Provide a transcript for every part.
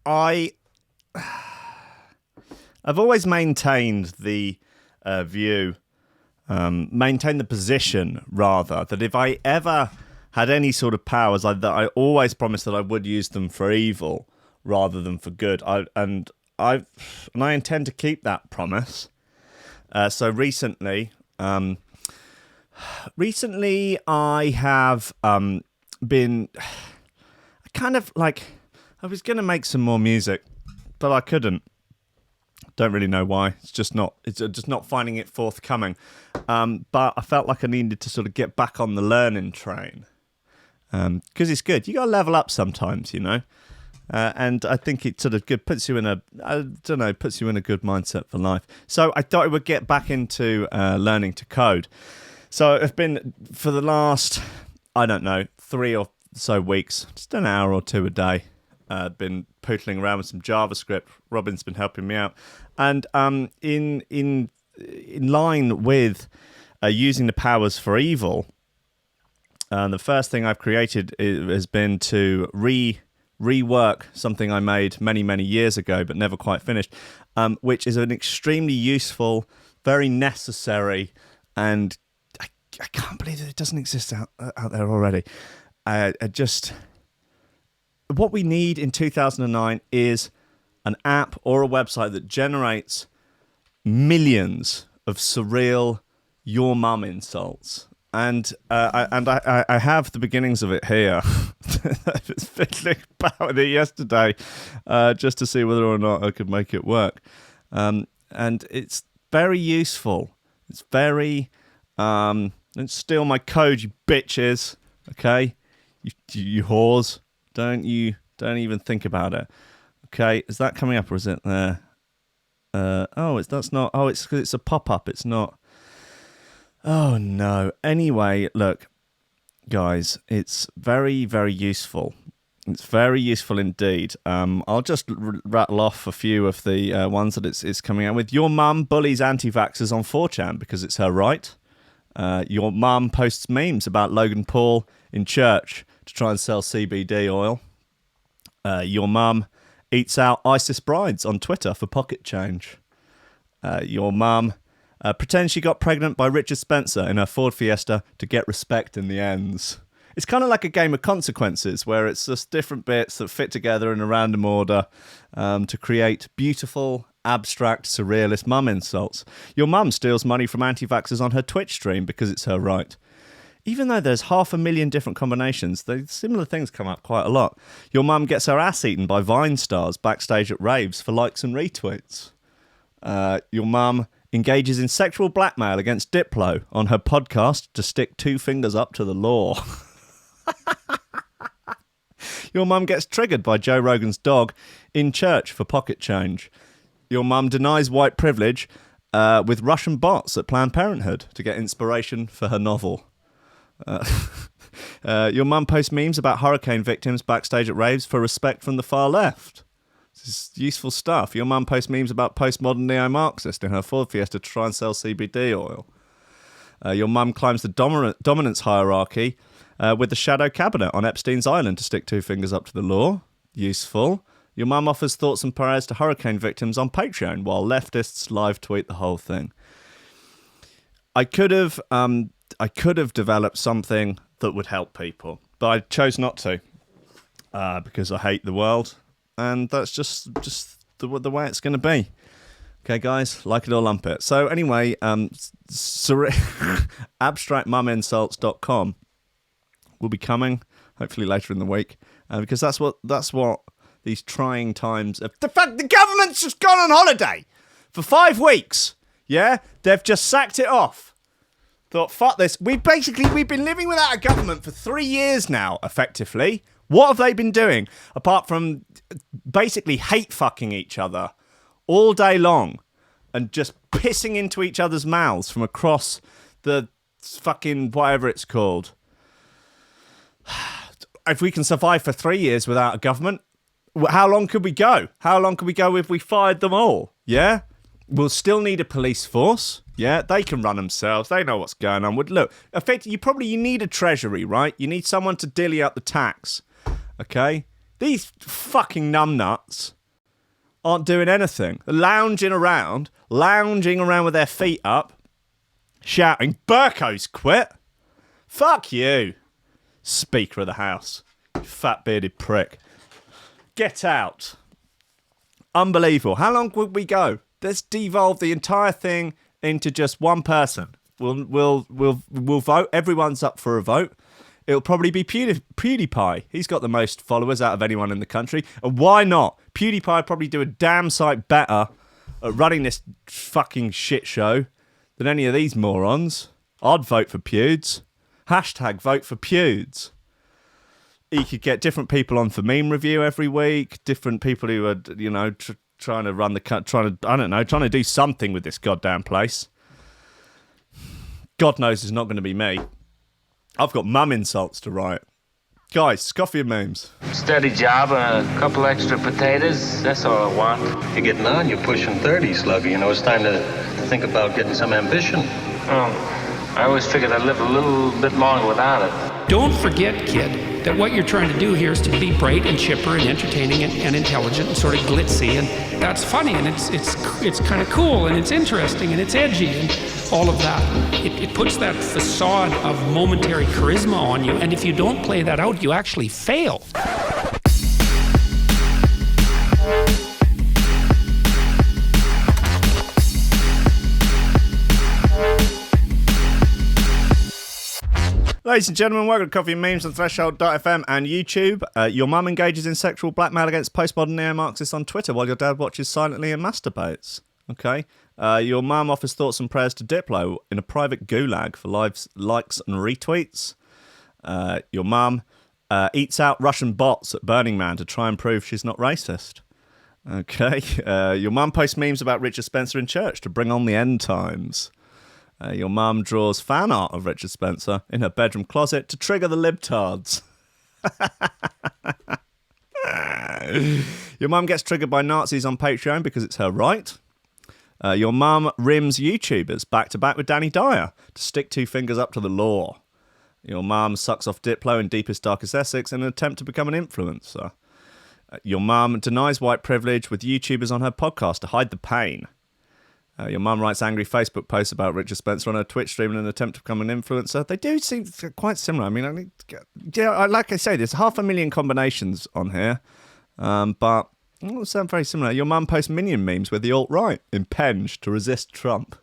I've always maintained the view, maintained the position, rather, that if I ever had any sort of powers, I always promised that I would use them for evil rather than for good. I intend to keep that promise. So recently I have been kind of like, I was going to make some more music, but I couldn't. Don't really know why. It's just not finding it forthcoming. But I felt like I needed to sort of get back on the learning train. Because it's good. You got to level up sometimes, you know. And I think it sort of good, puts you in a good mindset for life. So I thought I would get back into learning to code. So I've been, for the last, 3 or so weeks, just an hour or two a day, been pootling around with some JavaScript. Robin's been helping me out. And in line with using the powers for evil, the first thing I've created has been to rework something I made many, many years ago, but never quite finished, which is an extremely useful, very necessary, and I can't believe that it doesn't exist out there already. What we need in 2009 is an app or a website that generates millions of surreal "your mum" insults. And I have the beginnings of it here. I was fiddling about it yesterday just to see whether or not I could make it work. And it's very useful. It's very... don't steal my code, you bitches. Okay? You whores. Don't even think about it. Okay? Is that coming up or is it there? That's not... Oh, it's a pop-up. It's not... Oh, no. Anyway, look, guys, it's very, very useful. It's very useful indeed. I'll just rattle off a few of the ones that it's coming out with. Your mum bullies anti-vaxxers on 4chan because it's her right. Your mum posts memes about Logan Paul in church to try and sell CBD oil. Your mum eats out ISIS brides on Twitter for pocket change. Your mum... pretends she got pregnant by Richard Spencer in her Ford Fiesta to get respect in the ends. It's kind of like a game of consequences where it's just different bits that fit together in a random order to create beautiful, abstract, surrealist mum insults. Your mum steals money from anti-vaxxers on her Twitch stream because it's her right. Even though there's 500,000 different combinations, similar things come up quite a lot. Your mum gets her ass eaten by Vine stars backstage at raves for likes and retweets. Your mum engages in sexual blackmail against Diplo on her podcast to stick 2 fingers up to the law. Your mum gets triggered by Joe Rogan's dog in church for pocket change. Your mum denies white privilege with Russian bots at Planned Parenthood to get inspiration for her novel. Your mum posts memes about hurricane victims backstage at raves for respect from the far left. This is useful stuff. Your mum posts memes about postmodern neo-Marxist in her Ford Fiesta to try and sell CBD oil. Your mum climbs the dominance hierarchy with the shadow cabinet on Epstein's Island to stick 2 fingers up to the law. Useful. Your mum offers thoughts and prayers to hurricane victims on Patreon while leftists live tweet the whole thing. I could have developed something that would help people, but I chose not to because I hate the world. And that's just the way it's going to be. Okay, guys, like it or lump it. So anyway, abstractmuminsults.com will be coming, hopefully later in the week, because that's what these trying times... The fact the government's just gone on holiday for 5 weeks, yeah? They've just sacked it off. Thought, fuck this. We've been living without a government for 3 years now, effectively. What have they been doing, apart from basically hate-fucking each other all day long and just pissing into each other's mouths from across the fucking whatever it's called? If we can survive for 3 years without a government, how long could we go? How long could we go if we fired them all? Yeah? We'll still need a police force. Yeah, they can run themselves. They know what's going on. Look, effectively, you need a treasury, right? You need someone to dilly up the tax. Okay? These fucking numbnuts, aren't doing anything. They're lounging around with their feet up, shouting, Burko's quit. Fuck you, Speaker of the House. You fat-bearded prick. Get out. Unbelievable. How long would we go? Let's devolve the entire thing into just one person. We'll vote. Everyone's up for a vote. It'll probably be PewDiePie. He's got the most followers out of anyone in the country. And why not? PewDiePie probably do a damn sight better at running this fucking shit show than any of these morons. I'd vote for Pewds. Hashtag vote for Pewds. He could get different people on for meme review every week. Different people who are, you know, trying to run the trying to do something with this goddamn place. God knows it's not going to be me. I've got mum insults to write. Guys, scoffy and memes. Steady job and a couple extra potatoes. That's all I want. You're getting on. You're pushing 30, Slugger. You know, it's time to think about getting some ambition. Oh, I always figured I'd live a little bit longer without it. Don't forget, kid, that what you're trying to do here is to be bright and chipper and entertaining and intelligent and sort of glitzy, and that's funny, and it's kind of cool, and it's interesting, and it's edgy, and all of that. It puts that facade of momentary charisma on you, and if you don't play that out, you actually fail. Ladies and gentlemen, welcome to Coffee and Memes on Threshold.fm and YouTube. Your mum engages in sexual blackmail against postmodern neo-Marxists on Twitter while your dad watches silently and masturbates. Okay. Your mum offers thoughts and prayers to Diplo in a private gulag for likes and retweets. Your mum eats out Russian bots at Burning Man to try and prove she's not racist. Okay. Your mum posts memes about Richard Spencer in church to bring on the end times. Your mum draws fan art of Richard Spencer in her bedroom closet to trigger the libtards. Your mum gets triggered by Nazis on Patreon because it's her right. Your mum rims YouTubers back-to-back with Danny Dyer to stick two fingers up to the law. Your mum sucks off Diplo in Deepest Darkest Essex in an attempt to become an influencer. Your mum denies white privilege with YouTubers on her podcast to hide the pain. Your mum writes angry Facebook posts about Richard Spencer on her Twitch stream in an attempt to become an influencer. They do seem quite similar. I mean, like I say, there's 500,000 combinations on here, but they all sound very similar. Your mum posts minion memes with the alt-right impinged to resist Trump.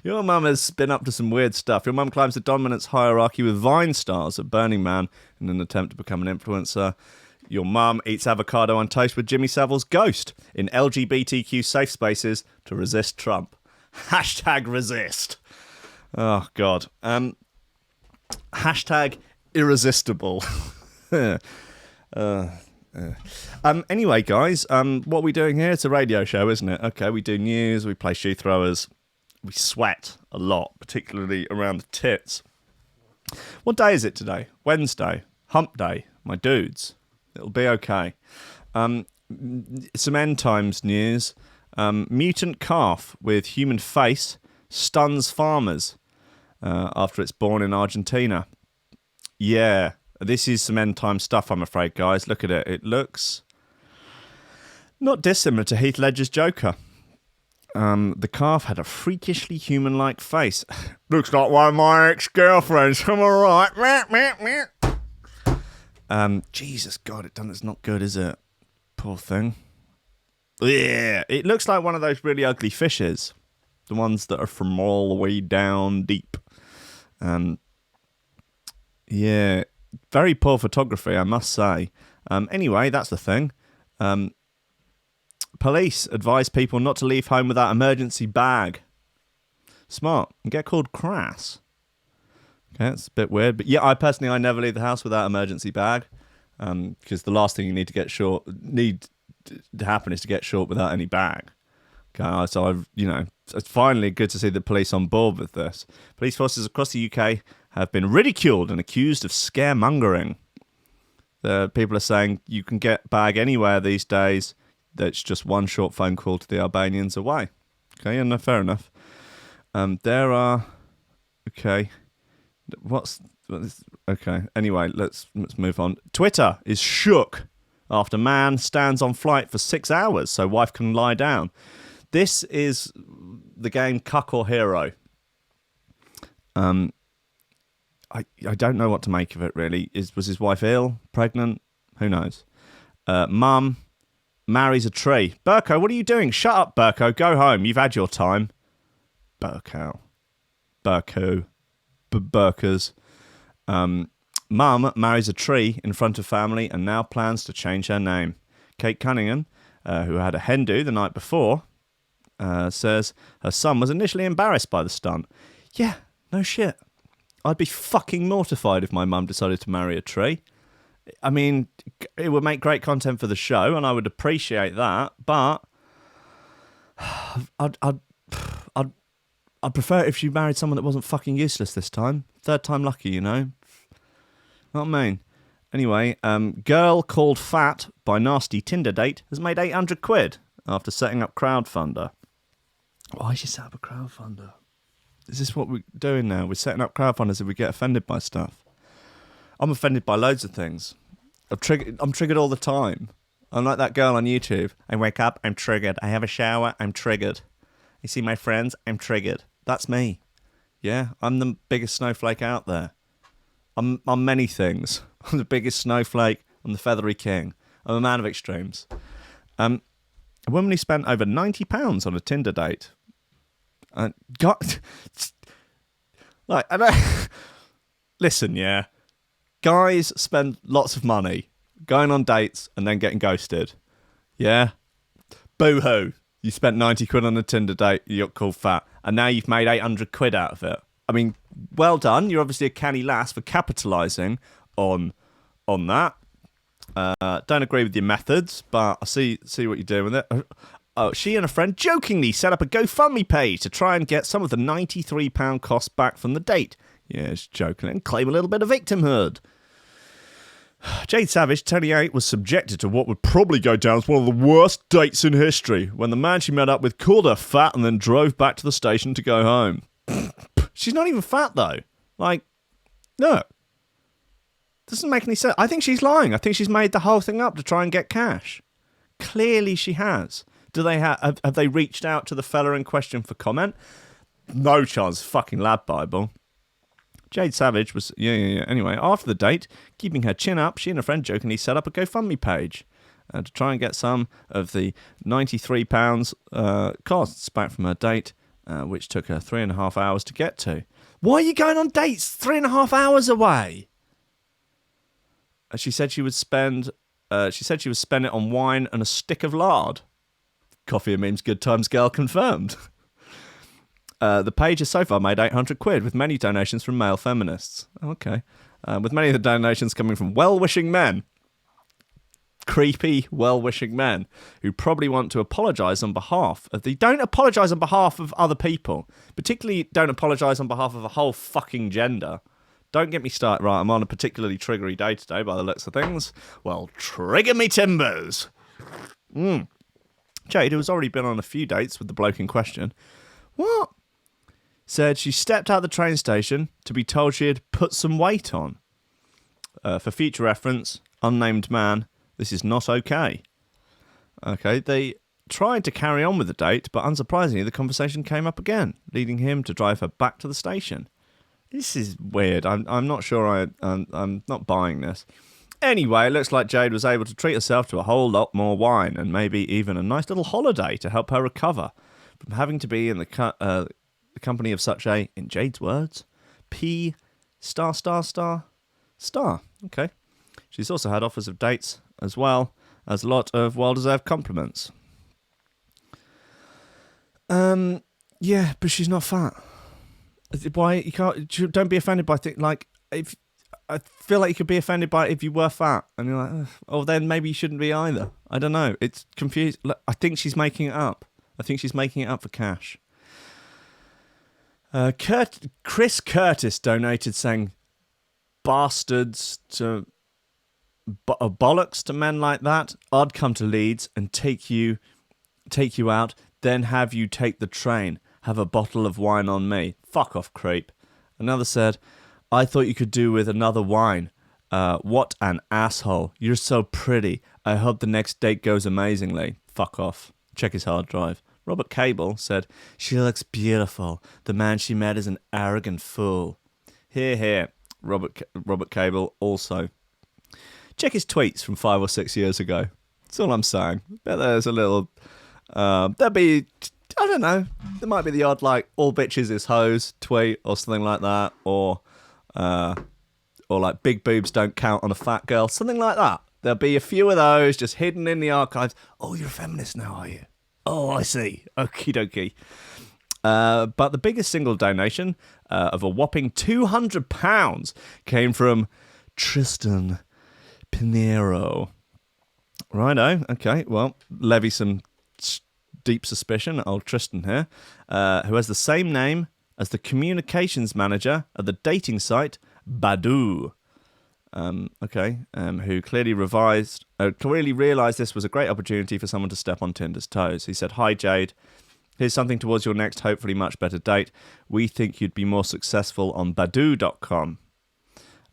Your mum has been up to some weird stuff. Your mum climbs the dominance hierarchy with Vine stars at Burning Man in an attempt to become an influencer. Your mum eats avocado on toast with Jimmy Savile's ghost in LGBTQ safe spaces to resist Trump. Hashtag resist. Oh, God. Hashtag irresistible. Anyway, guys, what are we doing here? It's a radio show, isn't it? Okay, we do news, we play shoe throwers, we sweat a lot, particularly around the tits. What day is it today? Wednesday. Hump day, my dudes. It'll be okay. Some end times news. Mutant calf with human face stuns farmers after it's born in Argentina. Yeah, this is some end time stuff, I'm afraid, guys. Look at it. It looks not dissimilar to Heath Ledger's Joker. The calf had a freakishly human-like face. Looks like one of my ex-girlfriends. Am I right? Jesus, God, it's not good, is it? Poor thing. Yeah, it looks like one of those really ugly fishes. The ones that are from all the way down deep. Yeah, very poor photography, I must say. Anyway, that's the thing. Police advise people not to leave home without emergency bag. Smart. And get called crass. Okay, it's a bit weird, but yeah, I never leave the house without emergency bag, because the last thing you need to happen is to get short without any bag. Okay, so it's finally good to see the police on board with this. Police forces across the UK have been ridiculed and accused of scaremongering. The people are saying you can get bag anywhere these days. That's just one short phone call to the Albanians away. Okay, yeah, no, fair enough. There are okay. Okay, anyway, let's move on. Twitter is shook after man stands on flight for 6 hours so wife can lie down. This is the game Cuck or Hero. I don't know what to make of it, really. Was his wife ill? Pregnant? Who knows? Mum marries a tree. Burko, what are you doing? Shut up, Burko. Go home. You've had your time. Burko. Burkers. Mum marries a tree in front of family and now plans to change her name. Kate Cunningham, who had a hen do the night before, says her son was initially embarrassed by the stunt. Yeah, no shit. I'd be fucking mortified if my mum decided to marry a tree. I mean, it would make great content for the show, and I would appreciate that. But I'd prefer it if she married someone that wasn't fucking useless this time. Third time lucky, you know. Not mean. Anyway, girl called fat by nasty Tinder date has made 800 quid after setting up crowdfunder. Why should you set up a crowdfunder? Is this what we're doing now? We're setting up crowdfunders if we get offended by stuff. I'm offended by loads of things. I'm triggered all the time. I'm like that girl on YouTube. I wake up, I'm triggered. I have a shower, I'm triggered. You see my friends, I'm triggered. That's me. Yeah, I'm the biggest snowflake out there. I'm many things. I'm the biggest snowflake. I'm the feathery king. I'm a man of extremes. A woman who spent over £90 on a Tinder date. Listen, yeah. Guys spend lots of money going on dates and then getting ghosted. Yeah? Boo-hoo. You spent 90 quid on a Tinder date, you got called fat, and now you've made 800 quid out of it. I mean, well done. You're obviously a canny lass for capitalising on that. Don't agree with your methods, but I see what you're doing with it. Oh, she and a friend jokingly set up a GoFundMe page to try and get some of the £93 costs back from the date. Yeah, it's joking and claim a little bit of victimhood. Jade Savage, 28, was subjected to what would probably go down as one of the worst dates in history when the man she met up with called her fat and then drove back to the station to go home. She's not even fat, though. Like, no. Doesn't make any sense. I think she's lying. I think she's made the whole thing up to try and get cash. Clearly she has. Do they have they reached out to the fella in question for comment? No chance. Fucking lad Bible. Jade Savage was... Yeah. Anyway, after the date, keeping her chin up, she and a friend jokingly set up a GoFundMe page to try and get some of the £93 costs back from her date, which took her 3.5 hours to get to. Why are you going on dates 3.5 hours away? She said she would spend it on wine and a stick of lard. Coffee and memes, good times, girl confirmed. The page has so far made 800 quid with many donations from male feminists. Okay. With many of the donations coming from well-wishing men. Creepy, well-wishing men who probably want to apologise on behalf of Don't apologise on behalf of other people. Particularly don't apologise on behalf of a whole fucking gender. Don't get me started. Right, I'm on a particularly triggery day today by the looks of things. Well, trigger me timbers. Jade, who has already been on a few dates with the bloke in question, said she stepped out the train station to be told she had put some weight on. For future reference, unnamed man, this is not okay. Okay, they tried to carry on with the date, but unsurprisingly, the conversation came up again, leading him to drive her back to the station. This is weird. I'm not sure I'm not buying this. Anyway, it looks like Jade was able to treat herself to a whole lot more wine and maybe even a nice little holiday to help her recover from having to be in the company of such a, in Jade's words, P*******. Okay. She's also had offers of dates as well as a lot of well-deserved compliments. Yeah, but she's not fat. Why you can't? Don't be offended by things like if. I feel like you could be offended by it if you were fat, and you're like, ugh. Oh, then maybe you shouldn't be either. I don't know. It's confused. I think she's making it up. I think she's making it up for cash. Chris Curtis donated, saying, "Bastards to bollocks to men like that. I'd come to Leeds and take you out, then have you take the train. Have a bottle of wine on me. Fuck off, creep." Another said, "I thought you could do with another wine. What an asshole. You're so pretty. I hope the next date goes amazingly. Fuck off. Check his hard drive. Robert Cable said, she looks beautiful. The man she met is an arrogant fool. Hear, hear. Robert Cable also. Check his tweets from 5 or 6 years ago. That's all I'm saying. Bet there's a little... there'll be... I don't know. There might be the odd, like, all bitches is hoes tweet or something like that. Or like, big boobs don't count on a fat girl. Something like that. There'll be a few of those just hidden in the archives. Oh, you're a feminist now, are you? Oh, I see. Okie dokie. But the biggest single donation of a whopping £200 came from Tristan Pinheiro. Righto. Okay, well, levy some deep suspicion at old Tristan here, who has the same name as the communications manager of the dating site Badoo. Who clearly realised this was a great opportunity for someone to step on Tinder's toes. He said, "Hi Jade, here's something towards your next, hopefully much better date. We think you'd be more successful on Badoo.com.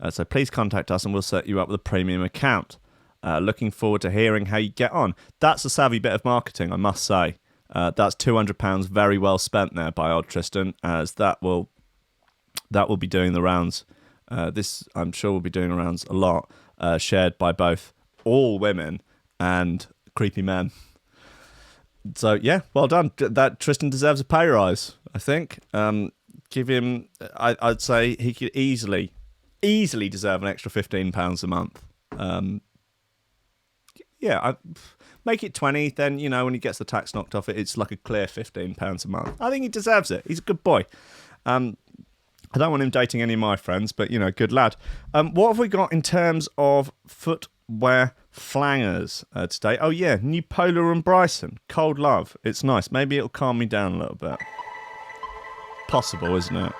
So please contact us and we'll set you up with a premium account. Looking forward to hearing how you get on." That's a savvy bit of marketing, I must say. That's £200 very well spent there by old Tristan, as that will be doing the rounds. This, I'm sure, will be doing the rounds a lot, shared by both all women and creepy men. So, yeah, well done. That Tristan deserves a pay rise, I think. Give him, I'd say he could easily deserve an extra £15 a month. Make it 20, then, you know, when he gets the tax knocked off it, it's like a clear £15 a month. I think he deserves it. He's a good boy. I don't want him dating any of my friends, but, you know, good lad. What have we got in terms of footwear flangers today? Oh, yeah, new Polar and Bryson. Cold Love. It's nice. Maybe it'll calm me down a little bit. Possible, isn't it?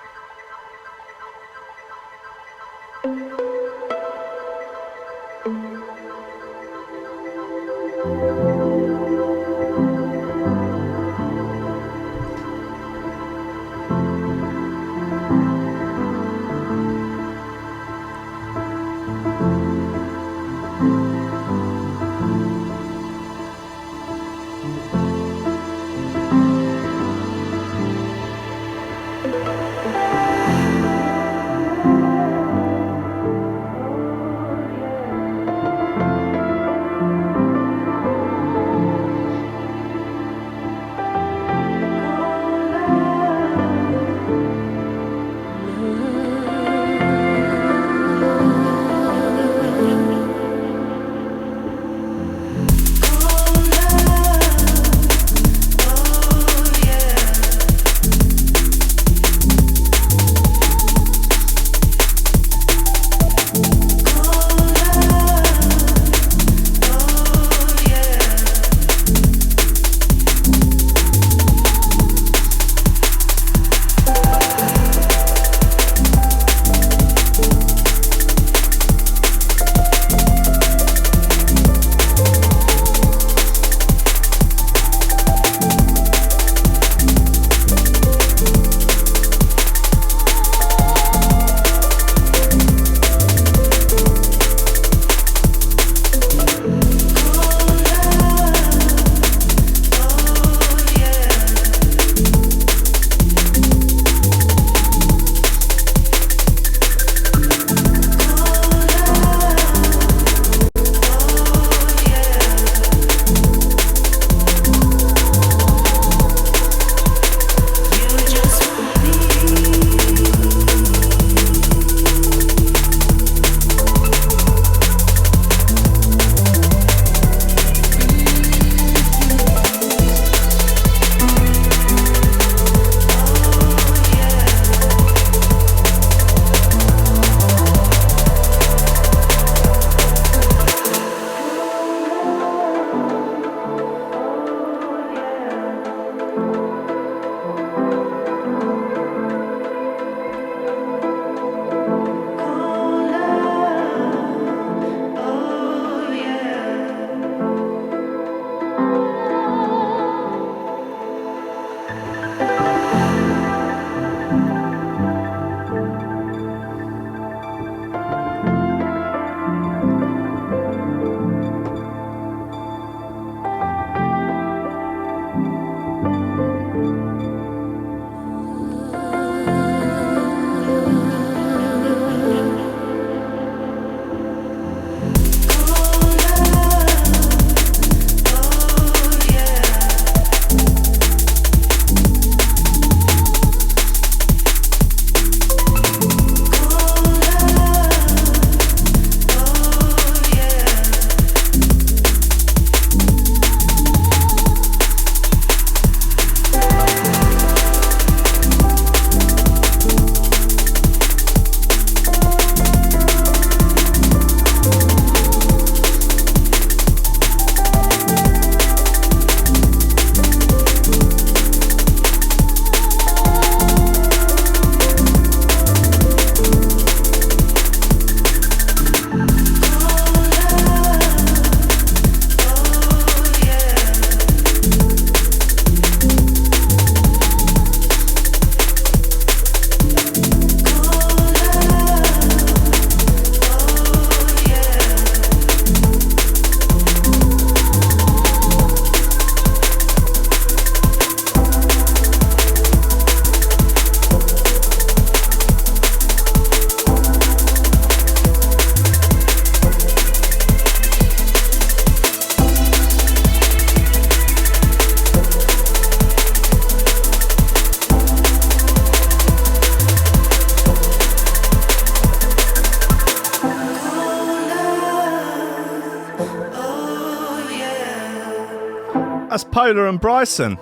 That's Polar and Bryson.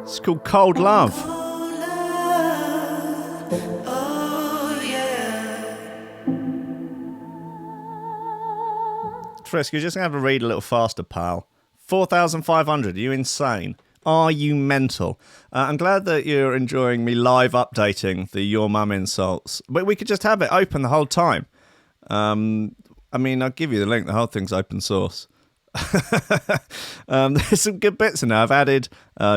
It's called Cold Love. Frisk, you're just going to have to read a little faster, pal. 4,500. Are you insane? Are you mental? I'm glad that you're enjoying me live updating the Your Mum insults. But we could just have it open the whole time. I mean, I'll give you the link. The whole thing's open source. There's some good bits in there. I've added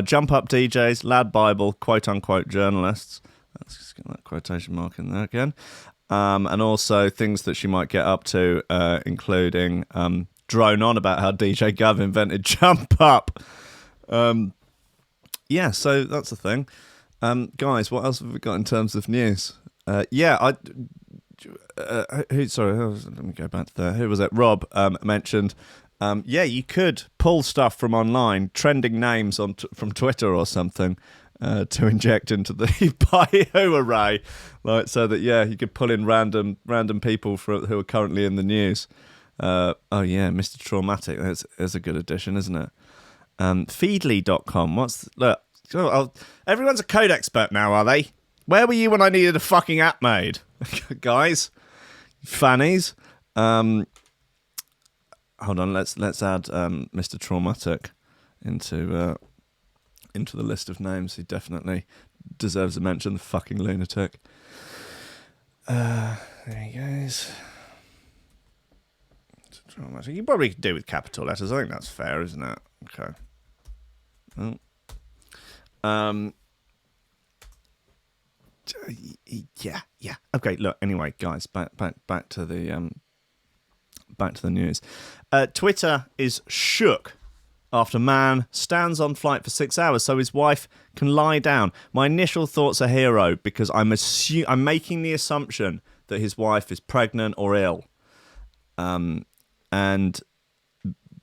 Jump Up DJs, Lad Bible, quote-unquote journalists. Let's just get that quotation mark in there again. And also things that she might get up to, including drone on about how DJ Gav invented Jump Up. Yeah, so that's the thing. Guys, what else have we got in terms of news? Let me go back to there. Who was it? Rob mentioned, you could pull stuff from online, trending names from Twitter or something, to inject into the bio array, like so that you could pull in random people who are currently in the news. Mr. Traumatic. That's a good addition, isn't it? Feedly.com. Everyone's a code expert now, are they? Where were you when I needed a fucking app made, guys? Fannies. Hold on. Let's add Mr. Traumatic into the list of names. He definitely deserves a mention. The fucking lunatic. There he goes. You probably could do with capital letters. I think that's fair, isn't it? Okay. Yeah. Okay. Look. Anyway, guys, back to the news. Twitter is shook after man stands on flight for 6 hours so his wife can lie down. My initial thoughts are hero because I'm making the assumption that his wife is pregnant or ill. And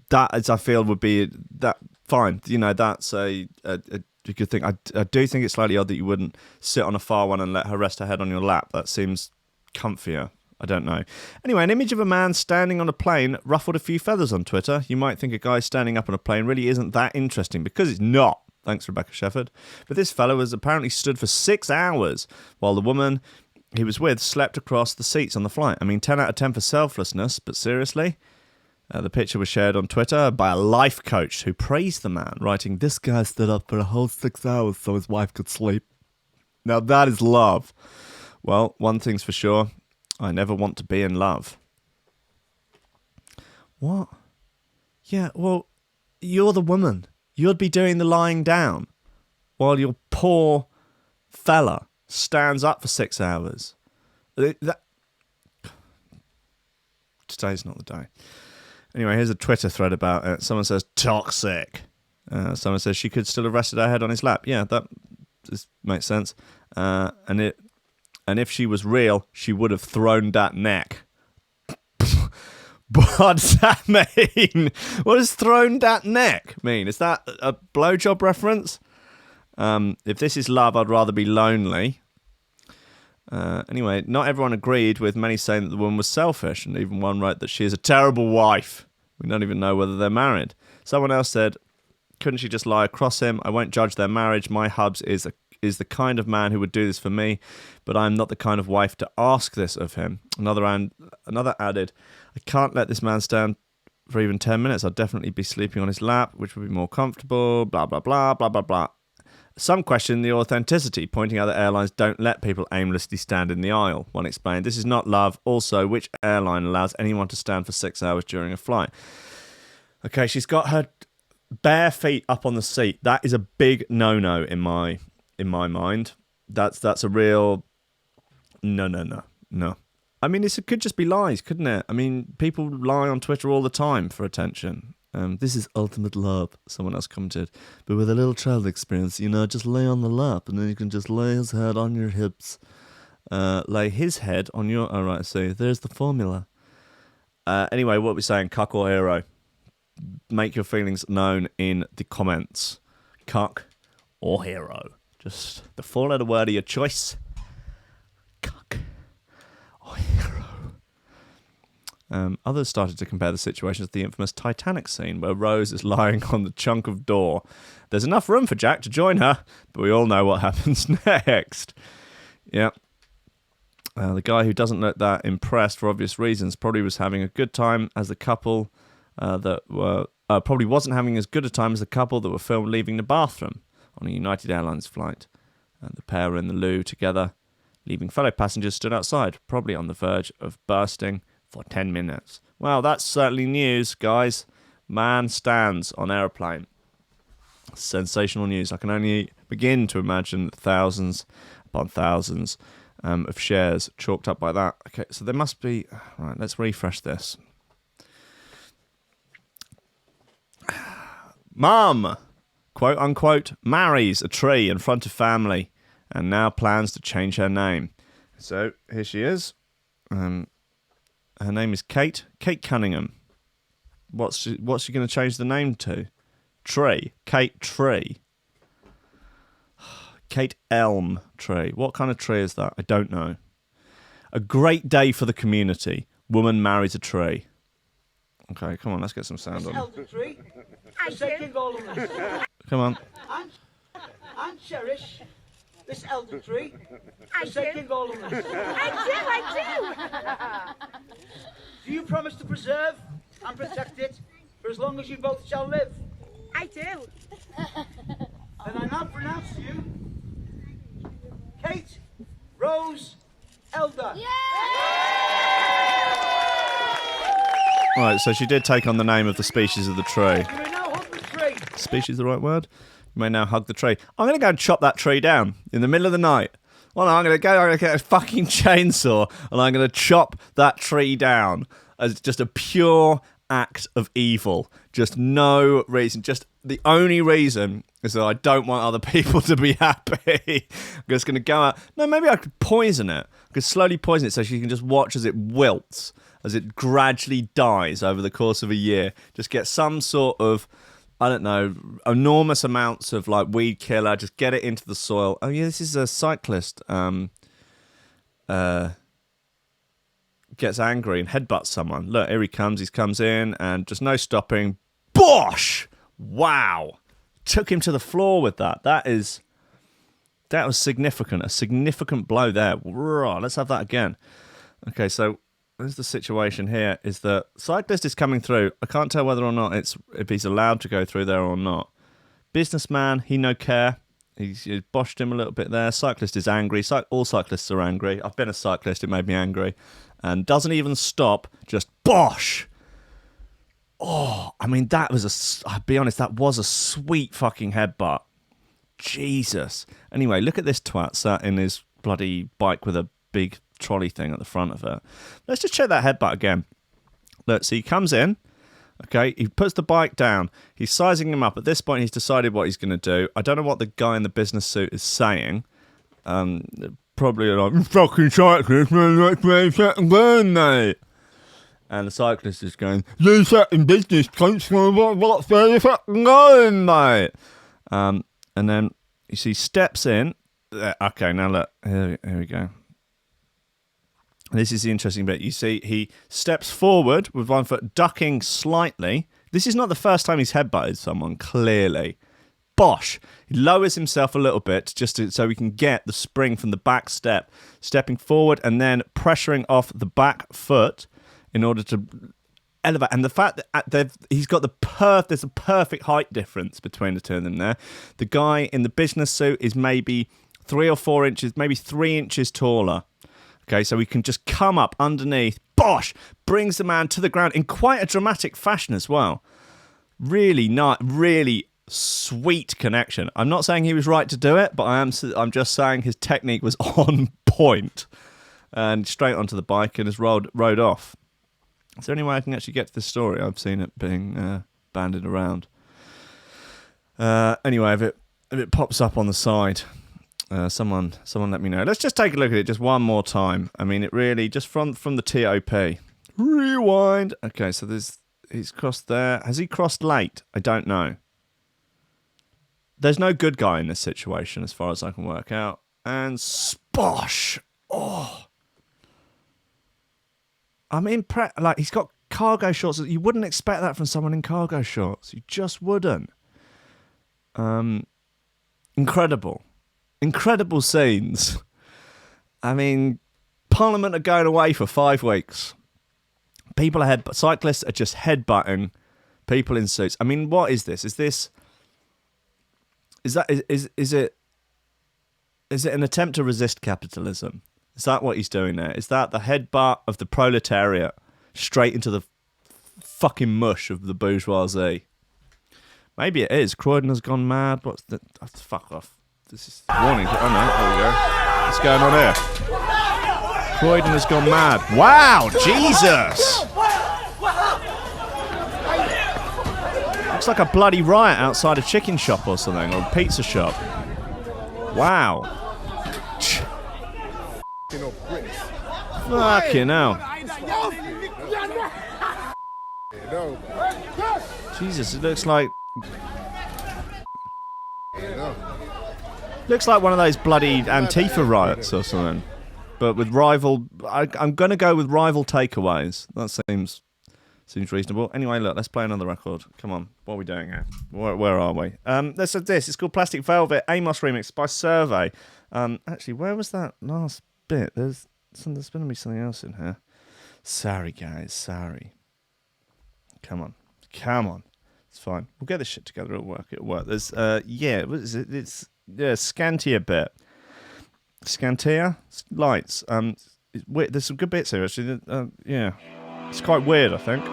that, as I feel, would be that fine. You know, that's a good thing. I do think it's slightly odd that you wouldn't sit on a far one and let her rest her head on your lap. That seems comfier. I don't know. Anyway, an image of a man standing on a plane ruffled a few feathers on Twitter. You might think a guy standing up on a plane really isn't that interesting, because it's not. Thanks, Rebecca Shefford. But this fellow was apparently stood for 6 hours while the woman he was with slept across the seats on the flight. I mean, 10 out of 10 for selflessness, but seriously? The picture was shared on Twitter by a life coach who praised the man, writing, "This guy stood up for a whole 6 hours so his wife could sleep." Now that is love. Well, one thing's for sure. I never want to be in love. What? Yeah, well, you're the woman. You'd be doing the lying down while your poor fella stands up for 6 hours. Today's not the day. Anyway, here's a Twitter thread about it. Someone says, toxic. Someone says she could still have rested her head on his lap. Yeah, that makes sense. And if she was real, she would have thrown that neck. What does that mean? What does thrown that neck mean? Is that a blowjob reference? If this is love, I'd rather be lonely. Anyway, not everyone agreed, with many saying that the woman was selfish, and even one wrote that she is a terrible wife. We don't even know whether they're married. Someone else said, couldn't she just lie across him? I won't judge their marriage. My hubs is the kind of man who would do this for me, but I'm not the kind of wife to ask this of him. Another added, I can't let this man stand for even 10 minutes. I'd definitely be sleeping on his lap, which would be more comfortable, blah, blah, blah, blah, blah, blah. Some question the authenticity, pointing out that airlines don't let people aimlessly stand in the aisle. One explained, this is not love. Also, which airline allows anyone to stand for 6 hours during a flight? Okay, she's got her bare feet up on the seat. That is a big no-no in my mind. That's a real no. I mean, it could just be lies, couldn't it? I mean, people lie on Twitter all the time for attention. This is ultimate love, someone else commented. But with a little child experience, just lay on the lap, and then you can just lay his head on your hips. Lay his head on your... All right, so there's the formula. Anyway, what we're saying, cuck or hero? Make your feelings known in the comments. Cuck or hero? Just the four-letter word of your choice. Cuck or hero. Others started to compare the situation to the infamous Titanic scene where Rose is lying on the chunk of door. There's enough room for Jack to join her, but we all know what happens next. Yeah. The guy who doesn't look that impressed for obvious reasons probably was having a good time as the couple probably wasn't having as good a time as the couple that were filmed leaving the bathroom on a United Airlines flight. The pair were in the loo together, leaving fellow passengers stood outside, probably on the verge of bursting for 10 minutes. Well, that's certainly news, guys. Man stands on aeroplane. Sensational news. I can only begin to imagine thousands upon thousands of shares chalked up by that. Okay, so there must be... Right, let's refresh this. Mum, quote unquote, marries a tree in front of family and now plans to change her name. So here she is. Her name is Kate Cunningham. What's she going to change the name to? Tree. Kate Tree. Kate Elm Tree. What kind of tree is that? I don't know. A great day for the community. Woman marries a tree. Okay, come on, let's get some sound on. Elder tree. Come on. And cherish this elder tree. I do. I do. Do you promise to preserve and protect it for as long as you both shall live? I do. Then I now pronounce you Kate Rose Elder. Right, so she did take on the name of the species of the tree. You may now hug the tree. Species the right word? You may now hug the tree. I'm going to go and chop that tree down in the middle of the night. Well, no, I'm going to get a fucking chainsaw and I'm going to chop that tree down as just a pure act of evil. Just no reason. Just the only reason is that I don't want other people to be happy. I'm just going to go out. No, maybe I could poison it. I could slowly poison it so she can just watch as it wilts, as it gradually dies over the course of a year. Just get some sort of, I don't know, enormous amounts of like weed killer. Just get it into the soil. Oh yeah, this is a cyclist. Gets angry and headbutts someone. Look, here he comes. He comes in and just no stopping. Bosh! Wow. Took him to the floor with that. That was significant. A significant blow there. Let's have that again. Okay, so there's the situation here is that cyclist is coming through. I can't tell whether or not if he's allowed to go through there or not. Businessman, he no care. He's boshed him a little bit there. Cyclist is angry. all cyclists are angry. I've been a cyclist. It made me angry. And doesn't even stop. Just bosh. Oh, I mean, I'll be honest, that was a sweet fucking headbutt. Jesus. Anyway, look at this twat sat in his bloody bike with a big trolley thing at the front of it. Let's just check that headbutt again. Look, so he comes in. Okay, he puts the bike down. He's sizing him up. At this point, he's decided what he's going to do. I don't know what the guy in the business suit is saying. Probably like, fucking cyclist, man, like 20 seconds burn, mate. And the cyclist is going, you sat in business, cunts, what's 30 seconds going, mate? And then you see steps in. Okay, now look, here we go. This is the interesting bit. You see he steps forward with one foot ducking slightly. This is not the first time he's headbutted someone, clearly. Bosh! He lowers himself a little bit so we can get the spring from the back step. Stepping forward and then pressuring off the back foot in order to elevate. And the fact that he's got there's a perfect height difference between the two of them there. The guy in the business suit is maybe 3 or 4 inches, maybe 3 inches taller. Okay, so we can just come up underneath. Bosh! Brings the man to the ground in quite a dramatic fashion as well. Really not, really sweet connection. I'm not saying he was right to do it, but I'm just saying his technique was on point. And straight onto the bike and has rode off. Is there any way I can actually get to this story? I've seen it being bandied around. Anyway, if it pops up on the side, someone let me know. Let's just take a look at it just one more time. I mean, it really, just from the TOP. Rewind. Okay, so he's crossed there. Has he crossed late? I don't know. There's no good guy in this situation as far as I can work out. And sposh! Oh, I'm like, he's got cargo shorts. You wouldn't expect that from someone in cargo shorts. You just wouldn't. Incredible scenes. I mean, Parliament are going away for 5 weeks. Cyclists are just headbutting people in suits. I mean, what is this? Is it an attempt to resist capitalism? Is that what he's doing there? Is that the headbutt of the proletariat straight into the fucking mush of the bourgeoisie? Maybe it is. Croydon has gone mad. What's the... Oh, fuck off. This is... Warning. Oh, no. There we go. What's going on here? Croydon has gone mad. Wow. Jesus. Looks like a bloody riot outside a chicken shop or something. Or a pizza shop. Wow. Fucking hell. Jesus, it looks like... Looks like one of those bloody Antifa riots or something. But with rival... I'm going to go with rival takeaways. That seems reasonable. Anyway, look, let's play another record. Come on, what are we doing here? Where are we? Let's have this. It's called Plastic Velvet, Amos remix by Survey. Actually, where was that last bit? There's going to be something else in here. Sorry, guys, sorry. Come on. It's fine. We'll get this shit together. It'll work. There's, what is it? It's, scantier bit. Scantier? Lights. There's some good bits here, actually. Yeah. It's quite weird, I think.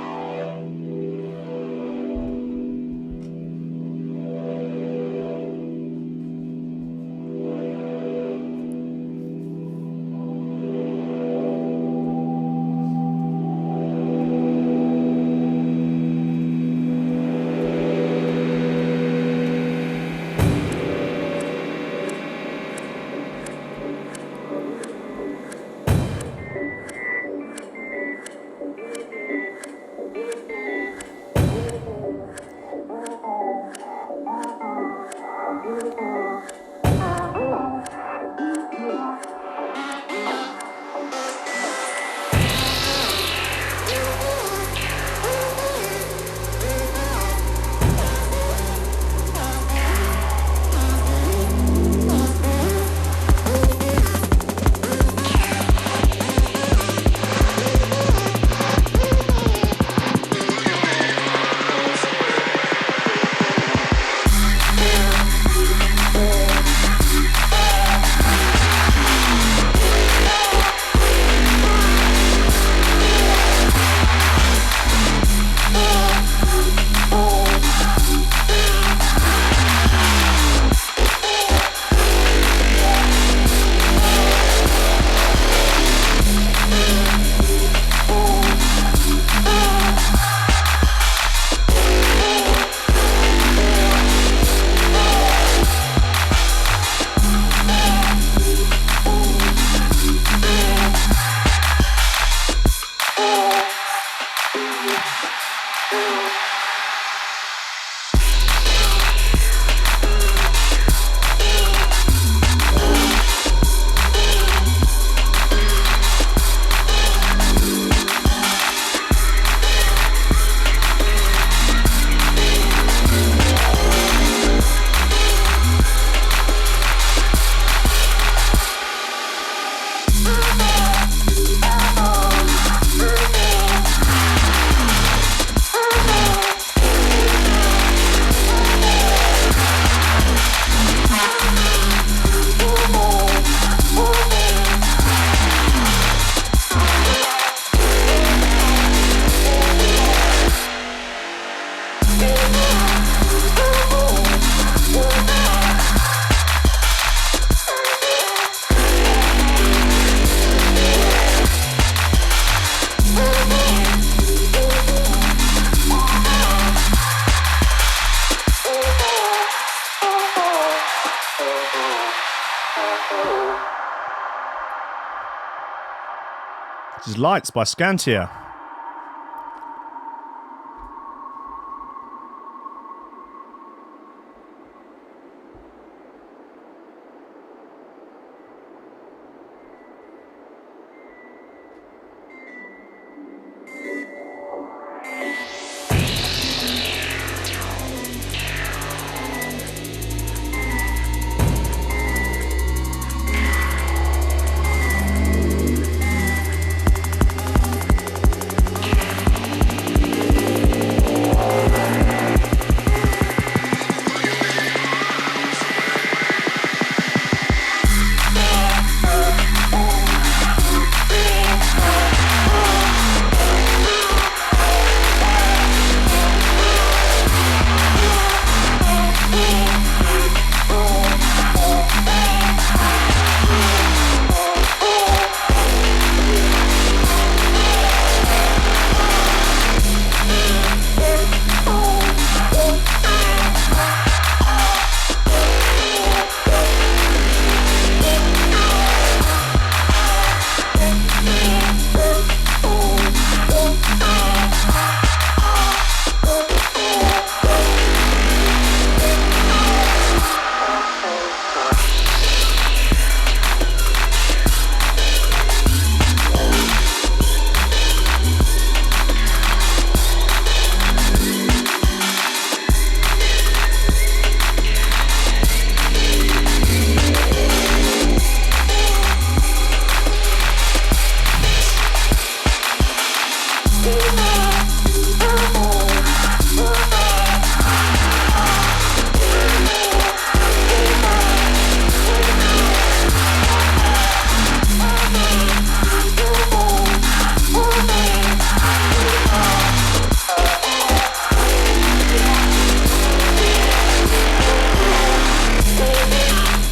This is Lights by Scantia.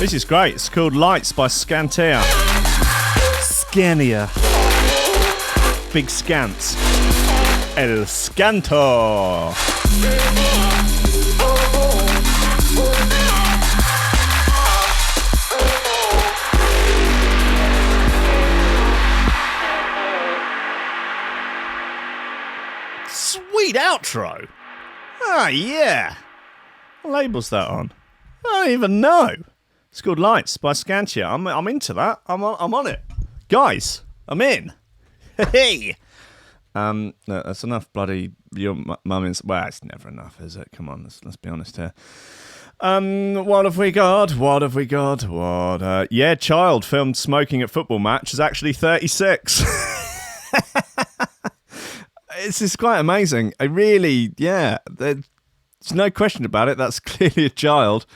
This is great. It's called Lights by Scantia. Scania. Big Scants. El Scanto. Sweet outro. Ah, yeah. What label's that on? I don't even know. It's called Lights by Scantia. I'm into that. I'm on it. Guys, I'm in. Hey. No, that's enough bloody your mum. Well, it's never enough, is it? Come on, let's be honest here. What have we got? Yeah, child filmed smoking at football match is actually 36. It's just quite amazing. There's no question about it. That's clearly a child.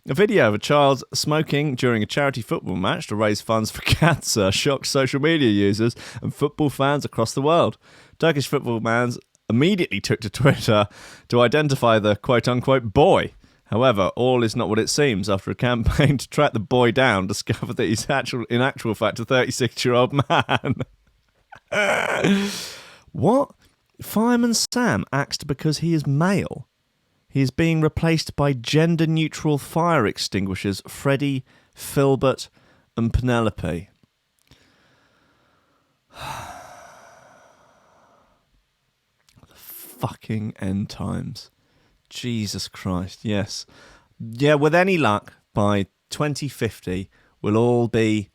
A video of a child smoking during a charity football match to raise funds for cancer shocked social media users and football fans across the world. Turkish football fans immediately took to Twitter to identify the quote-unquote boy. However, all is not what it seems. After a campaign to track the boy down, discovered that he's in actual fact a 36-year-old man. What? Fireman Sam axed because he is male. He is being replaced by gender-neutral fire extinguishers Freddie, Filbert and Penelope. The fucking end times. Jesus Christ, yes. Yeah, with any luck, by 2050, we'll all be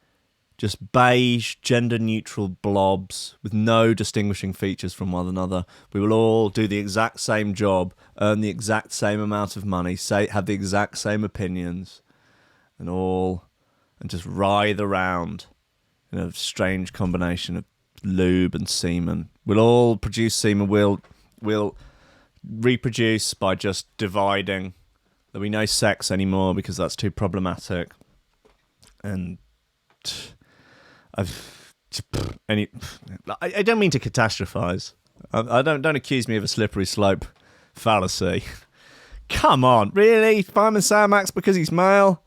just beige, gender-neutral blobs with no distinguishing features from one another. We will all do the exact same job, earn the exact same amount of money, have the exact same opinions, and just writhe around in a strange combination of lube and semen. We'll all produce semen. We'll reproduce by just dividing. There'll be no sex anymore because that's too problematic. And I don't mean to catastrophize. I don't accuse me of a slippery slope fallacy. Come on, really? Fireman Sam acts because he's male?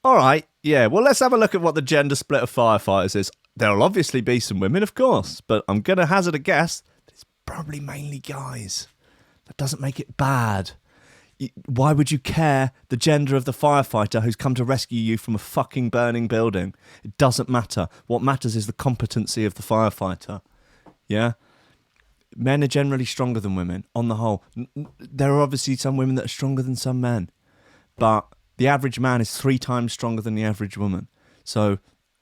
All right, yeah. Well, let's have a look at what the gender split of firefighters is. There'll obviously be some women, of course, but I'm going to hazard a guess that it's probably mainly guys. That doesn't make it bad. Why would you care the gender of the firefighter who's come to rescue you from a fucking burning building? It doesn't matter. What matters is the competency of the firefighter. Yeah? Men are generally stronger than women, on the whole. There are obviously some women that are stronger than some men. But the average man is 3 times stronger than the average woman. So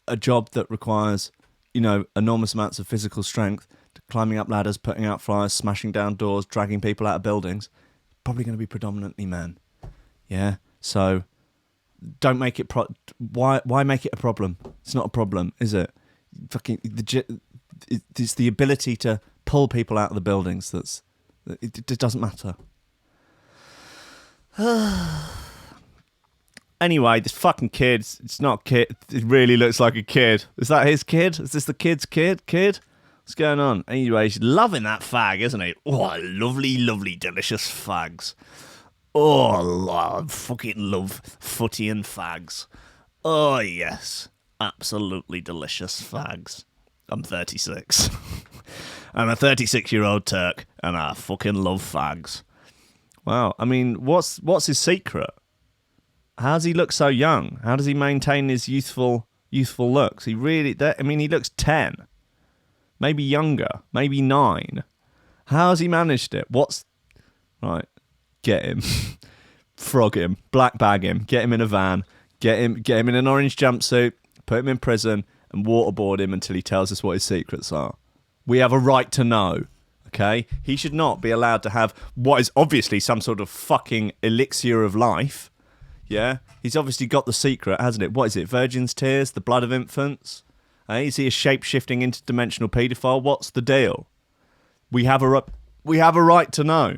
a job that requires, enormous amounts of physical strength, climbing up ladders, putting out fires, smashing down doors, dragging people out of buildings, probably going to be predominantly men. Yeah? So don't make it why make it a problem? It's not a problem, is it? It's the ability to pull people out of the buildings it doesn't matter. Anyway, this fucking kid, it's not a kid. It really looks like a kid. Is that his kid? Is this the kid's kid? What's going on? Anyway, he's loving that fag, isn't he? Oh, lovely, lovely, delicious fags. Oh, I fucking love footy and fags. Oh, yes. Absolutely delicious fags. I'm 36. I'm a 36-year-old Turk, and I fucking love fags. Wow. I mean, what's his secret? How does he look so young? How does he maintain his youthful looks? He looks 10. Maybe younger, maybe 9. How has he managed it? Right, get him. Frog him, black bag him, get him in a van, get him in an orange jumpsuit, put him in prison and waterboard him until he tells us what his secrets are. We have a right to know, okay? He should not be allowed to have what is obviously some sort of fucking elixir of life, yeah? He's obviously got the secret, hasn't it? What is it, virgin's tears, the blood of infants? Is he a shape-shifting interdimensional paedophile? What's the deal? We have a right to know.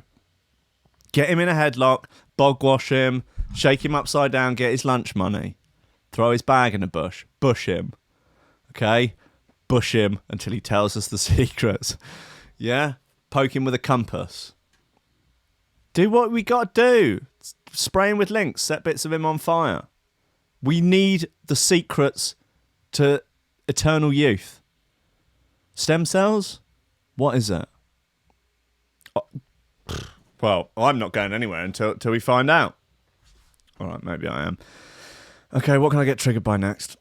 Get him in a headlock, bog wash him, shake him upside down, get his lunch money, throw his bag in a bush, bush him, okay? Bush him until he tells us the secrets. Yeah? Poke him with a compass. Do what we got to do. Spray him with links, set bits of him on fire. We need the secrets to eternal youth. Stem cells? What is it? Well, I'm not going anywhere until we find out. All right, maybe I am. Okay, what can I get triggered by next?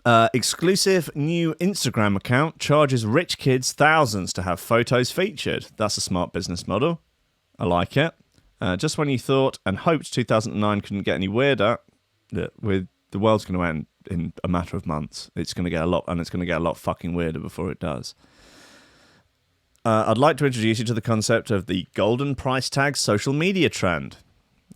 Exclusive new Instagram account charges rich kids thousands to have photos featured. That's a smart business model. I like it. Just when you thought and hoped 2009 couldn't get any weirder, the world's going to end in a matter of months. It's going to get a lot fucking weirder before it does. I'd like to introduce you to the concept of the golden price tag social media trend.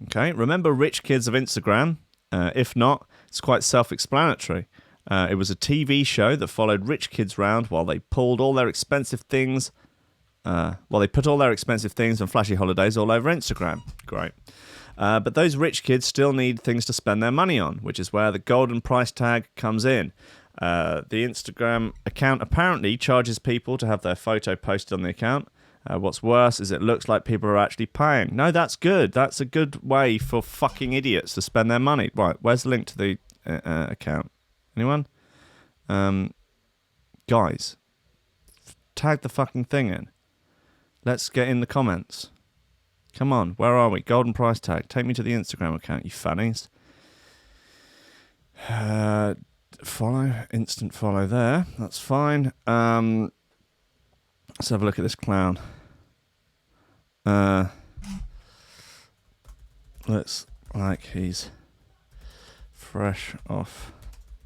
Okay, remember rich kids of Instagram? If not, it's quite self-explanatory. It was a TV show that followed rich kids round while they pulled all their expensive things, put all their expensive things and flashy holidays all over Instagram. Great. But those rich kids still need things to spend their money on, which is where the golden price tag comes in. The Instagram account apparently charges people to have their photo posted on the account. What's worse is it looks like people are actually paying. No, that's good. That's a good way for fucking idiots to spend their money. Right, where's the link to the account? Anyone? Guys, tag the fucking thing in. Let's get in the comments. Come on, where are we? Golden price tag. Take me to the Instagram account, you fannies. Instant follow there. That's fine. Let's have a look at this clown. Looks like he's fresh off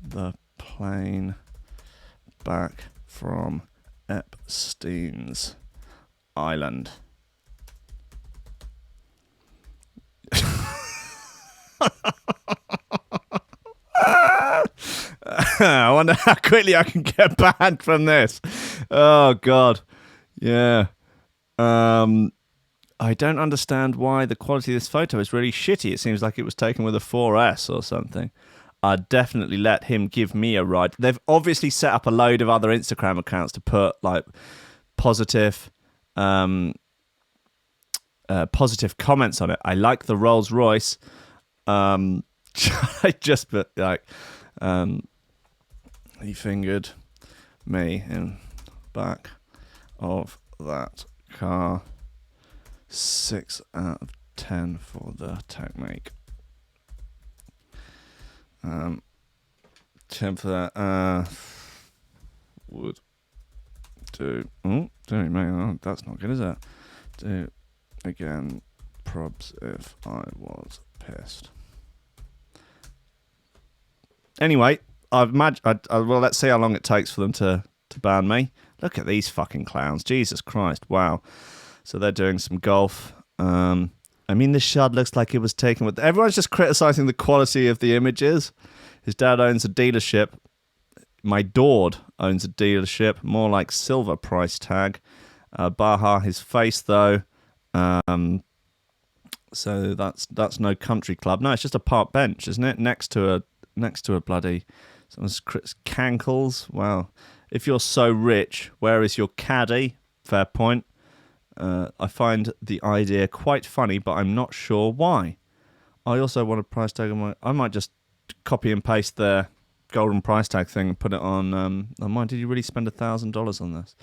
the plane back from Epstein's Island. I wonder how quickly I can get banned from this. Oh, God. Yeah. I don't understand why the quality of this photo is really shitty. It seems like it was taken with a 4S or something. I'd definitely let him give me a ride. They've obviously set up a load of other Instagram accounts to put like positive comments on it. I like the Rolls Royce. I just put like he fingered me in back of that car. 6 out of 10 for the technique. 10 for that. Would do. Oh, don't mate. Oh, that's not good, is it? Do again. Probs if I was pissed. Anyway, well, let's see how long it takes for them to ban me. Look at these fucking clowns. Jesus Christ. Wow. So they're doing some golf. I mean, this shot looks like it was taken with... Everyone's just criticising the quality of the images. His dad owns a dealership. My Dord owns a dealership. More like silver price tag. Baha, his face, though. So that's no country club. No, it's just a park bench, isn't it? Next to a bloody... Cankles. Wow. If you're so rich, where is your caddy? Fair point. I find the idea quite funny, but I'm not sure why. I also want a price tag on my... I might just copy and paste their golden price tag thing and put it on mine. Did you really spend $1,000 on this?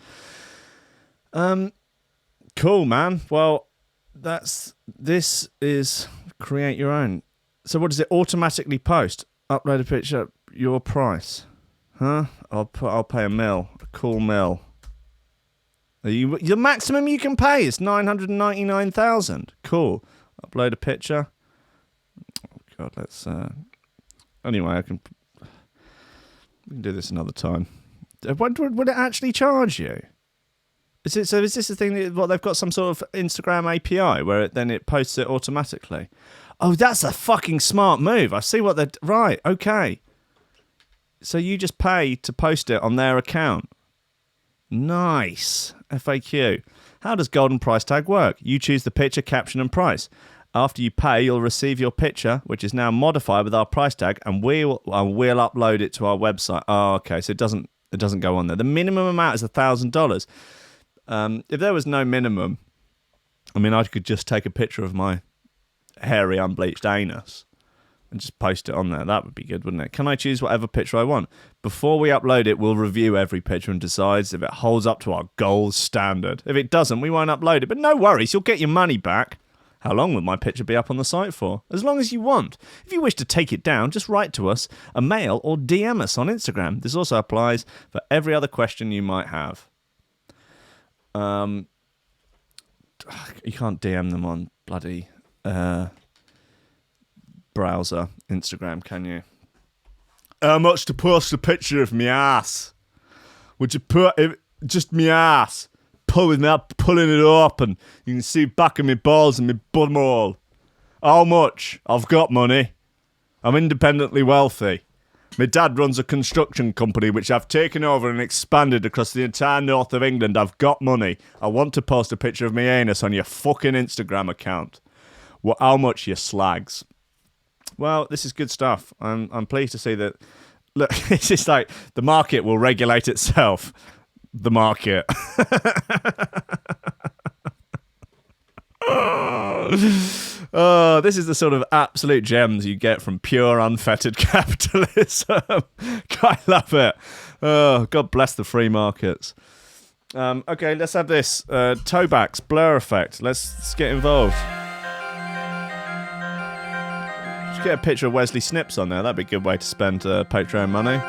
Cool, man. Well, this is create your own. So what does it automatically post? Upload a picture, your price. Huh? I'll pay a cool mil. The maximum you can pay is $999,000. Cool. Upload a picture. Oh God, let's. Anyway, we can do this another time. Would it actually charge you? Is this the thing that they've got some sort of Instagram API where it posts it automatically? Oh, that's a fucking smart move. I see what they're right. Okay. So you just pay to post it on their account. Nice. FAQ. How does golden price tag work? You choose the picture, caption, and price. After you pay, you'll receive your picture, which is now modified with our price tag, and we'll upload it to our website. Oh, okay. So it doesn't go on there. The minimum amount is $1,000. If there was no minimum, I mean, I could just take a picture of my hairy, unbleached anus. and just post it on there. That would be good, wouldn't it? Can I choose whatever picture I want? Before we upload it, we'll review every picture and decide if it holds up to our gold standard. If it doesn't, we won't upload it. But no worries, you'll get your money back. How long will my picture be up on the site for? As long as you want. If you wish to take it down, just write to us, a mail, or DM us on Instagram. This also applies for every other question you might have. You can't DM them on bloody browser Instagram, can you? How much to post a picture of me ass? Would you put it, just me ass? Pulling it up, and you can see back of my balls and my bumhole. How much? I've got money. I'm independently wealthy. My dad runs a construction company which I've taken over and expanded across the entire north of England. I've got money. I want to post a picture of my anus on your fucking Instagram account. Well, how much, you slags? Well, this is good stuff. I'm pleased to see that. Look, it's just like the market will regulate itself. The market. Oh, this is the sort of absolute gems you get from pure unfettered capitalism. I love it. Oh, God bless the free markets. Okay, let's have this. Toebacks, blur effect. Let's get involved. Just get a picture of Wesley Snipes on there. That'd be a good way to spend Patreon money.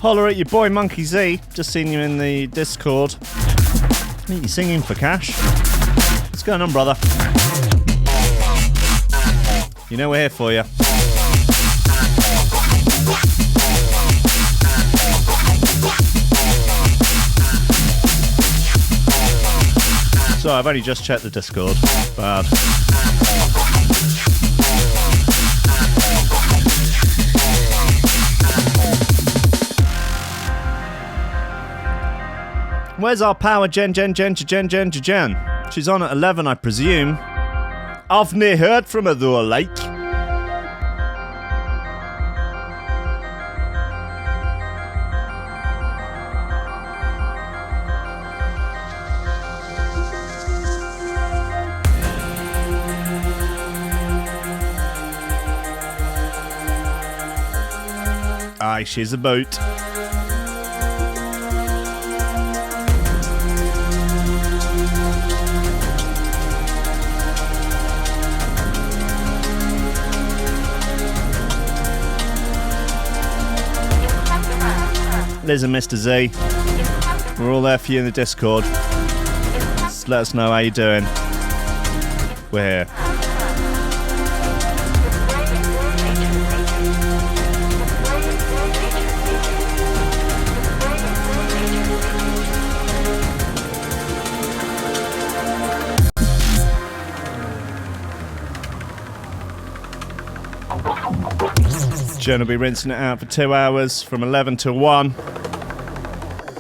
Holler at your boy Monkey Z. Just seen you in the Discord. You singing for cash? What's going on, brother? You know we're here for you. So I've only just checked the Discord. Bad. Where's our power Jen? She's on at 11, I presume. I've never heard from her though, like. Aye, she's about. Liz and Mr. Z. We're all there for you in the Discord. Just let us know how you're doing. We're here. Jen will be rinsing it out for 2 hours from 11 till 1.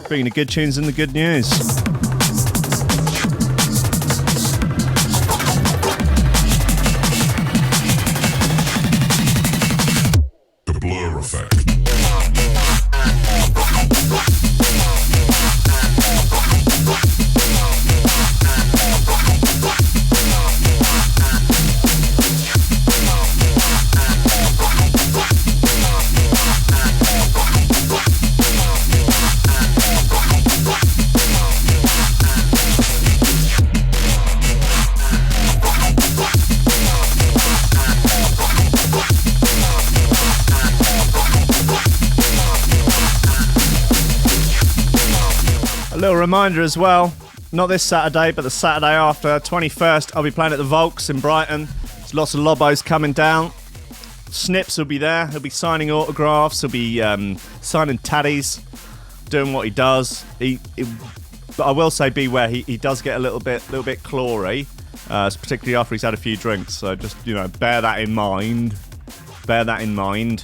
Bringing the good tunes and the good news. The Blur Effect. Little reminder as well, not this Saturday, but the Saturday after, 21st, I'll be playing at the Volks in Brighton. There's lots of Lobos coming down. Snips will be there. He'll be signing autographs. He'll be signing taddies, doing what he does. But I will say, beware. He does get a little bit clory, particularly after he's had a few drinks. So just bear that in mind. Bear that in mind.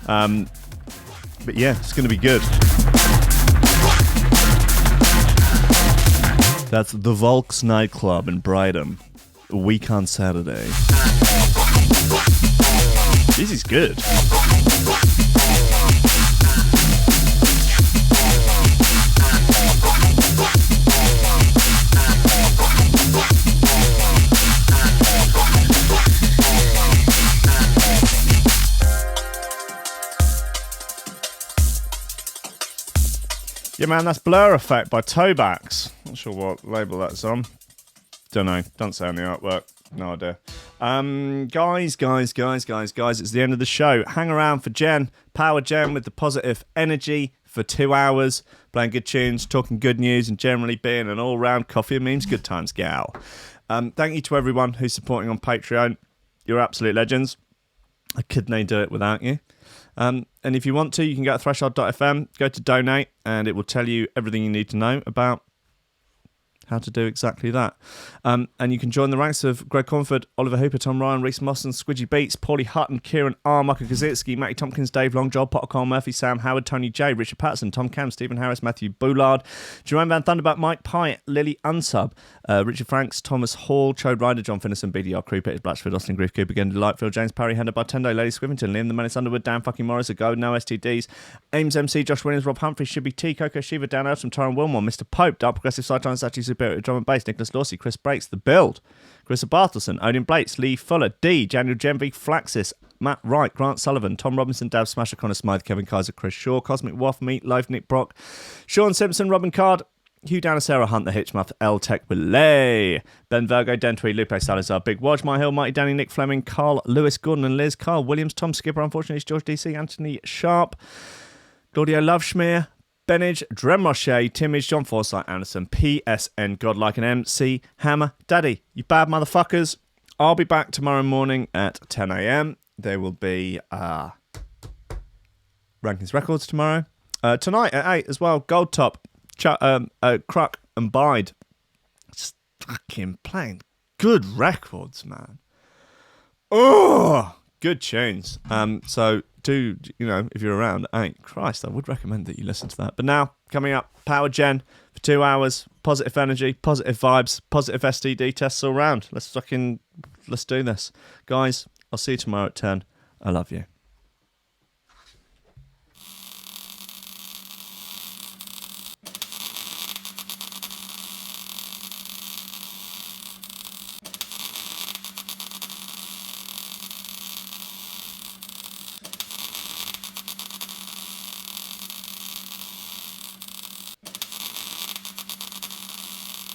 But yeah, it's going to be good. That's the Volks nightclub in Brighton, a week on Saturday. This is good. Yeah, man, that's Blur Effect by Toebacks. Not sure what label that's on. Don't know. Don't say on the artwork. No idea. Guys, it's the end of the show. Hang around for Jen. Power Jen with the positive energy for 2 hours. Playing good tunes, talking good news, and generally being an all-round coffee and memes good times gal. Thank you to everyone who's supporting on Patreon. You're absolute legends. I couldn't do it without you. And if you want to, you can go to threshold.fm, go to donate, and it will tell you everything you need to know about how to do exactly that. And you can join the ranks of Greg Cornford, Oliver Hooper, Tom Ryan, Reece Mosson, Squidgy Beats, Pauly Hutton, Ciarán R, Michael Kedzierski, Matty Tomkins, Dave Long, Joel Potter, Colm Murphy, Sam Howard, Tony J, Richard Patterson, Tom Camm, Stephen Harris, Matthieu Boulard, Jeroen Van Thunderbutt, Mike Pye, Lily Unsub, Richard Franks, Thomas Hall, Chode Ryder, John Finison, BDR Crew, Peter Blatchford, Austin Grief, Cooper, Gennady Lightfield, James Parry, Hendo Bartendo, Lady Swivington, Liam the Menace Underwood, Dan fucking Morris, Guy With No STDs, Ames MC, Josh Williams, Rob Humphrey, Shibby T, Coco Shiva, Dan Earth from Taran Wilmore, Mr. Pope, Dark Progressive Sideline, Statue Superior, Drum and Bass, Nicolas Lorcy, Kris Breaks, The Build, Karissa Barthelson, Odin Blates, Lee Fuller, D, Daniel Genvy, Flaxis, Matt Wright, Grant Sullivan, Tom Robinson, Dab Smasher, Connor Smythe, Kevin Kaiser, Chris Shaw, Cosmic Waff, Meat Life, Nick Brock, Sean Simpson, Robin Card, Hugh Downer, Sarah Hunt, The Hitchmuff, L Tech Belay, Ben Virgo, Dentwee, Lupe Salazar, Big Wodge, My Hill, Mighty Danny, Nick Fleming, Carl Lewis, Gordon and Liz, Carl Williams, Tom Skipper, unfortunately it's George DC, Anthony Sharp, Claudio Loveschmier, Benage, Drem Rocher, Timage, John Forsyth, Anderson, PSN, Godlike and MC, Hammer, Daddy, you bad motherfuckers. I'll be back tomorrow morning at 10 a.m. There will be Rankings Records tomorrow. Tonight at 8 as well, Gold Top, Cruck and Bide. Just fucking playing good records, man. Oh, good tunes. So do, if you're around, Christ, I would recommend that you listen to that. But now, coming up, Power Gen for 2 hours, positive energy, positive vibes, positive STD tests all round. Let's do this. Guys, I'll see you tomorrow at 10. I love you.